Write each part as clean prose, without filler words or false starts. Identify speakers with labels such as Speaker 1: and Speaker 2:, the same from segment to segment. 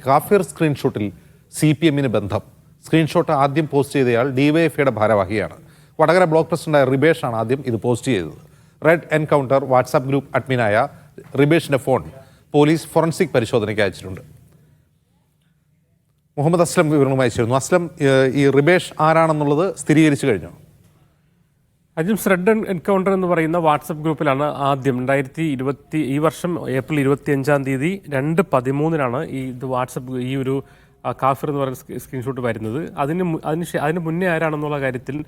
Speaker 1: കാഫിർ സ്ക്രീൻഷോട്ടിൽ CPM-ന് ബന്ധം. സ്ക്രീൻഷോട്ട് ആദ്യം പോസ്റ്റ് ചെയ്തയാൾ ഡിവൈഎഫ്ഐയുടെ ഭാരവാഹിയാണ്. വടകര ബ്ലോക്ക് പ്രസിഡന്റായ റിബേഷാണ് ആദ്യം ഇത് പോസ്റ്റ് ചെയ്തത്. റെഡ് എൻകൗണ്ടർ വാട്സാപ്പ് ഗ്രൂപ്പ് അഡ്മിനായ റിബേഷിന്റെ ഫോൺ പോലീസ് ഫോറൻസിക് പരിശോധനയ്ക്ക് അയച്ചിട്ടുണ്ട്. മുഹമ്മദ് അസ്ലം വിവരങ്ങൾ അയച്ചിരുന്നു. അസ്ലം, ഈ റിബേഷ് ആരാണെന്നുള്ളത് സ്ഥിരീകരിച്ചു കഴിഞ്ഞു?
Speaker 2: അജിംസ് റെഡ് എൻകൗണ്ടർ എന്ന് പറയുന്ന വാട്സപ്പ് ഗ്രൂപ്പിലാണ് ആദ്യം 2020 ഈ വർഷം ഏപ്രിൽ 25 2:13 ഇത് വാട്സപ്പ് ഈ ഒരു കാഫിർ എന്ന് പറയുന്ന സ്ക്രീൻഷോട്ട് വരുന്നത്. അതിന് മുന്നേ ആരാണെന്നുള്ള കാര്യത്തിൽ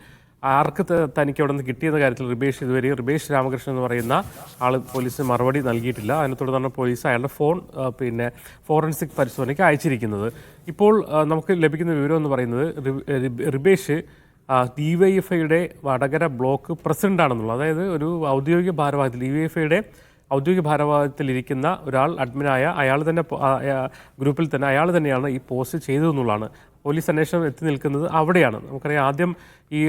Speaker 2: ആർക്ക് തനിക്ക് അവിടെ നിന്ന് കിട്ടിയെന്ന കാര്യത്തിൽ റിബേഷ് രാമകൃഷ്ണൻ എന്ന് പറയുന്ന ആൾ പോലീസിന് മറുപടി നൽകിയിട്ടില്ല. അതിനെ തുടർന്നാണ് പോലീസ് അയാളുടെ ഫോൺ ഫോറൻസിക് പരിശോധനയ്ക്ക് അയച്ചിരിക്കുന്നത്. ഇപ്പോൾ നമുക്ക് ലഭിക്കുന്ന വിവരം എന്ന് പറയുന്നത് റിബേഷ് ഡിവൈഎഫ്ഐയുടെ വടകര ബ്ലോക്ക് പ്രസിഡന്റാണെന്നുള്ളത്. അതായത് ഒരു ഔദ്യോഗിക ഭാരവാഹിത്വത്തിൽ ഡിവൈഎഫ്ഐയുടെ ഔദ്യോഗിക ഭാരവാഹിത്വത്തിലിരിക്കുന്ന ഒരാൾ അഡ്മിനായ അയാൾ തന്നെ ഗ്രൂപ്പിൽ തന്നെ അയാൾ തന്നെയാണ് ഈ പോസ്റ്റ് ചെയ്തതെന്നുള്ളതാണ്. പോലീസ് അന്വേഷണം എത്തി നിൽക്കുന്നത് അവിടെയാണ്. നമുക്കറിയാം, ആദ്യം ഈ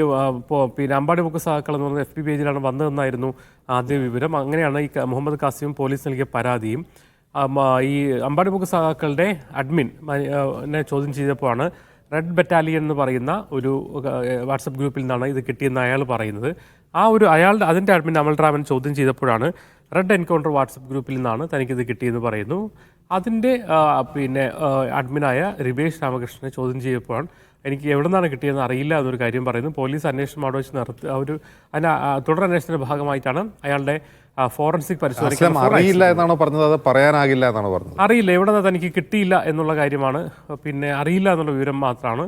Speaker 2: അമ്പാടി മുക്ക് സഹാക്കൾ എന്ന് പറയുന്ന FB പേജിലാണ് വന്നതെന്നായിരുന്നു ആദ്യ വിവരം. അങ്ങനെയാണ് ഈ മുഹമ്മദ് കാസിം പോലീസ് നൽകിയ പരാതിയും ഈ അമ്പാടി മുക്ക് സഹാക്കളുടെ അഡ്മിൻ ചോദ്യം ചെയ്തപ്പോഴാണ് റെഡ് ബറ്റാലിയൻ എന്ന് പറയുന്ന ഒരു വാട്സപ്പ് ഗ്രൂപ്പിൽ നിന്നാണ് ഇത് കിട്ടിയെന്ന് അയാൾ പറയുന്നത്. അതിൻ്റെ അഡ്മിൻ അമൽറാമൻ ചോദ്യം ചെയ്തപ്പോഴാണ് റെഡ് എൻകൗണ്ടർ വാട്സപ്പ് ഗ്രൂപ്പിൽ നിന്നാണ് തനിക്കിത് കിട്ടിയെന്ന് പറയുന്നു. അതിൻ്റെ അഡ്മിനായ റിബേഷ് രാമകൃഷ്ണനെ ചോദ്യം ചെയ്തപ്പോഴാണ് എനിക്ക് എവിടെ നിന്നാണ് കിട്ടിയതെന്ന് അറിയില്ല എന്നൊരു കാര്യം പറയുന്നു. പോലീസ് അന്വേഷണം അവിടെ വെച്ച് തുടരന്വേഷണത്തിന്റെ ഭാഗമായിട്ടാണ് അയാളുടെ ഫോറൻസിക് പരിശോധന
Speaker 1: അറിയില്ല എന്നാണോ പറഞ്ഞത്? അത് പറയാനാകില്ല എന്നാണ് പറഞ്ഞത്.
Speaker 2: അറിയില്ല, എവിടെ നിന്ന് തനിക്ക് കിട്ടിയില്ല എന്നുള്ള കാര്യമാണ്. അറിയില്ല എന്നുള്ള വിവരം മാത്രമാണ്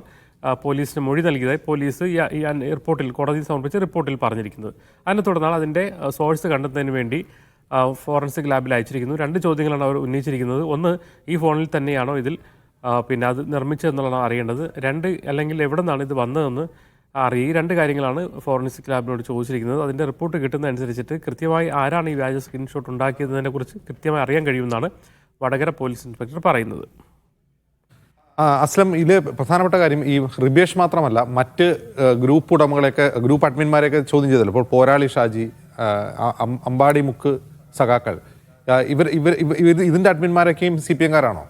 Speaker 2: പോലീസിന് മൊഴി നൽകിയതായി പോലീസ് ഈ റിപ്പോർട്ടിൽ കോടതിയിൽ സമർപ്പിച്ച റിപ്പോർട്ടിൽ പറഞ്ഞിരിക്കുന്നത്. അതിനെ തുടർന്നാണ് അതിൻ്റെ സോഴ്സ് കണ്ടെത്തുന്നതിന് വേണ്ടി ഫോറൻസിക് ലാബിൽ അയച്ചിരിക്കുന്നു. 2 ചോദ്യങ്ങളാണ് അവർ ഉന്നയിച്ചിരിക്കുന്നത്. ഒന്ന്, ഈ ഫോണിൽ തന്നെയാണോ ഇതിൽ അത് നിർമ്മിച്ചതെന്നുള്ളതാണ് അറിയേണ്ടത്. 2, അല്ലെങ്കിൽ എവിടെ നിന്നാണ് ഇത് വന്നതെന്ന് ഈ 2 കാര്യങ്ങളാണ് ഫോറൻസിക് ലാബിനോട് ചോദിച്ചിരിക്കുന്നത്. അതിൻ്റെ റിപ്പോർട്ട് കിട്ടുന്നതനുസരിച്ചിട്ട് കൃത്യമായി ആരാണ് ഈ വ്യാജ സ്ക്രീൻഷോട്ട് ഉണ്ടാക്കിയതിനെക്കുറിച്ച് കൃത്യമായി അറിയാൻ കഴിയുമെന്നാണ് വടകര പോലീസ് ഇൻസ്പെക്ടർ പറയുന്നത്.
Speaker 1: അസ്ലം, ഇതിൽ പ്രധാനപ്പെട്ട കാര്യം ഈ റിബേഷ് മാത്രമല്ല, മറ്റ് ഗ്രൂപ്പ് ഉടമകളെയൊക്കെ ഗ്രൂപ്പ് അഡ്മിന്മാരെയൊക്കെ ചോദ്യം ചെയ്തല്ലോ. ഇപ്പോൾ പോരാളി ഷാജി, അമ്പാടി മുക്ക് സഖാക്കൾ, ഇതിൻ്റെ അഡ്മിന്മാരൊക്കെയും CPM-കാരാണോ?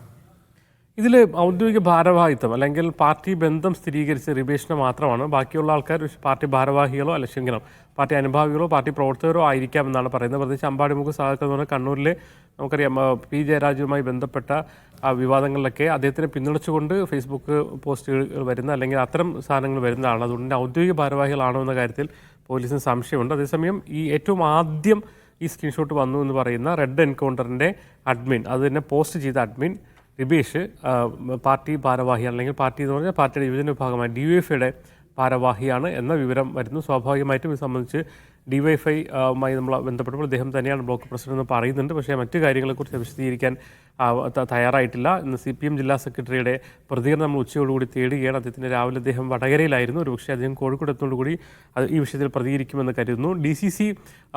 Speaker 2: ഇതിൽ ഔദ്യോഗിക ഭാരവാഹിത്വം അല്ലെങ്കിൽ പാർട്ടി ബന്ധം സ്ഥിരീകരിച്ച റിബേഷിനെ മാത്രമാണ്. ബാക്കിയുള്ള ആൾക്കാർ പാർട്ടി ഭാരവാഹികളോ പാർട്ടി അനുഭാവികളോ പാർട്ടി പ്രവർത്തകരോ ആയിരിക്കാമെന്നാണ് പറയുന്നത്. പ്രത്യേകിച്ച് അമ്പാടിമുക്ക് സഹാക്കൾ എന്ന് പറഞ്ഞാൽ കണ്ണൂരിലെ നമുക്കറിയാം P. ജയരാജുവുമായി ബന്ധപ്പെട്ട വിവാദങ്ങളിലൊക്കെ അദ്ദേഹത്തിനെ പിന്തുണച്ചുകൊണ്ട് ഫേസ്ബുക്ക് പോസ്റ്റുകൾ വരുന്ന അല്ലെങ്കിൽ അത്തരം സാധനങ്ങൾ വരുന്നതാണ്. അതുകൊണ്ട് ഔദ്യോഗിക ഭാരവാഹികളാണോ എന്ന കാര്യത്തിൽ പോലീസിന് സംശയമുണ്ട്. അതേസമയം ഈ ഏറ്റവും ആദ്യം ഈ സ്ക്രീൻഷോട്ട് വന്നു എന്ന് പറയുന്ന റെഡ് എൻകൗണ്ടറിൻ്റെ അഡ്മിൻ, അത് തന്നെ പോസ്റ്റ് ചെയ്ത അഡ്മിൻ റിബേഷ് പാർട്ടി ഭാരവാഹിയാണ്, അല്ലെങ്കിൽ പാർട്ടി എന്ന് പറഞ്ഞാൽ പാർട്ടിയുടെ യുവജന വിഭാഗമായ DYFIയുടെ ഭാരവാഹിയാണ് എന്ന വിവരം വരുന്നു. സ്വാഭാവികമായിട്ടും ഇത് സംബന്ധിച്ച് DYFI-യുമായി നമ്മൾ ബന്ധപ്പെട്ടപ്പോൾ അദ്ദേഹം തന്നെയാണ് ബ്ലോക്ക് പ്രസിഡന്റ് എന്ന് പറയുന്നുണ്ട്. പക്ഷേ മറ്റു കാര്യങ്ങളെക്കുറിച്ച് വിശദീകരിക്കാൻ തയ്യാറായിട്ടില്ല. ഇന്ന് CPM ജില്ലാ സെക്രട്ടറിയുടെ പ്രതികരണം നമ്മൾ ഉച്ചയോടുകൂടി തേടുകയാണ്. അദ്ദേഹത്തിൻ്റെ രാവിലെ അദ്ദേഹം വടകരയിലായിരുന്നു. ഒരുപക്ഷെ അദ്ദേഹം കോഴിക്കോട് എത്തുന്നതോടുകൂടി ഈ വിഷയത്തിൽ പ്രതികരിക്കുമെന്ന് കരുതുന്നു. DCC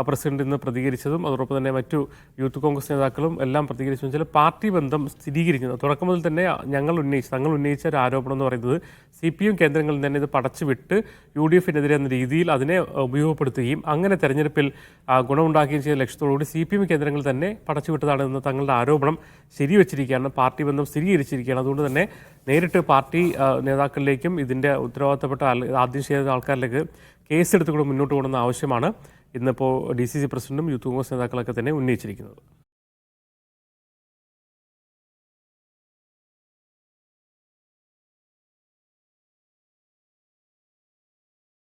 Speaker 2: പ്രസിഡന്റ് ഇന്ന് പ്രതികരിച്ചതും അതോടൊപ്പം തന്നെ മറ്റു യൂത്ത് കോൺഗ്രസ് നേതാക്കളും എല്ലാം പ്രതികരിച്ചു വെച്ചാൽ പാർട്ടി ബന്ധം സ്ഥിരീകരിക്കുന്നത് തുടക്കം മുതൽ തന്നെ തങ്ങൾ ഉന്നയിച്ച ഒരു ആരോപണം എന്ന് പറയുന്നത് CPM കേന്ദ്രങ്ങളിൽ തന്നെ ഇത് പടച്ചുവിട്ട് UDF-നെതിരെ എന്ന രീതിയിൽ അതിനെ ഉപയോഗപ്പെടുത്തുകയും അങ്ങനെ തെരഞ്ഞെടുപ്പിൽ ഗുണമുണ്ടാക്കുകയും ചെയ്ത ലക്ഷ്യത്തോടുകൂടി CPM കേന്ദ്രങ്ങൾ തന്നെ പടച്ചുവിട്ടതാണെന്ന് തങ്ങളുടെ ആരോപണം ശരിവെച്ചിരിക്കുകയാണ്. പാർട്ടി ബന്ധം സ്ഥിരീകരിച്ചിരിക്കുകയാണ്. അതുകൊണ്ട് തന്നെ നേരിട്ട് പാർട്ടി നേതാക്കളിലേക്കും ഇതിൻ്റെ ഉത്തരവാദിത്തപ്പെട്ട ആദ്യം ചെയ്ത ആൾക്കാരിലേക്ക് കേസെടുത്തുകൊണ്ട് മുന്നോട്ട് പോകണമെന്ന ആവശ്യമാണ് ഇന്നിപ്പോൾ DCC പ്രസിഡന്റും യൂത്ത് കോൺഗ്രസ് നേതാക്കളൊക്കെ തന്നെ ഉന്നയിച്ചിരിക്കുന്നത്.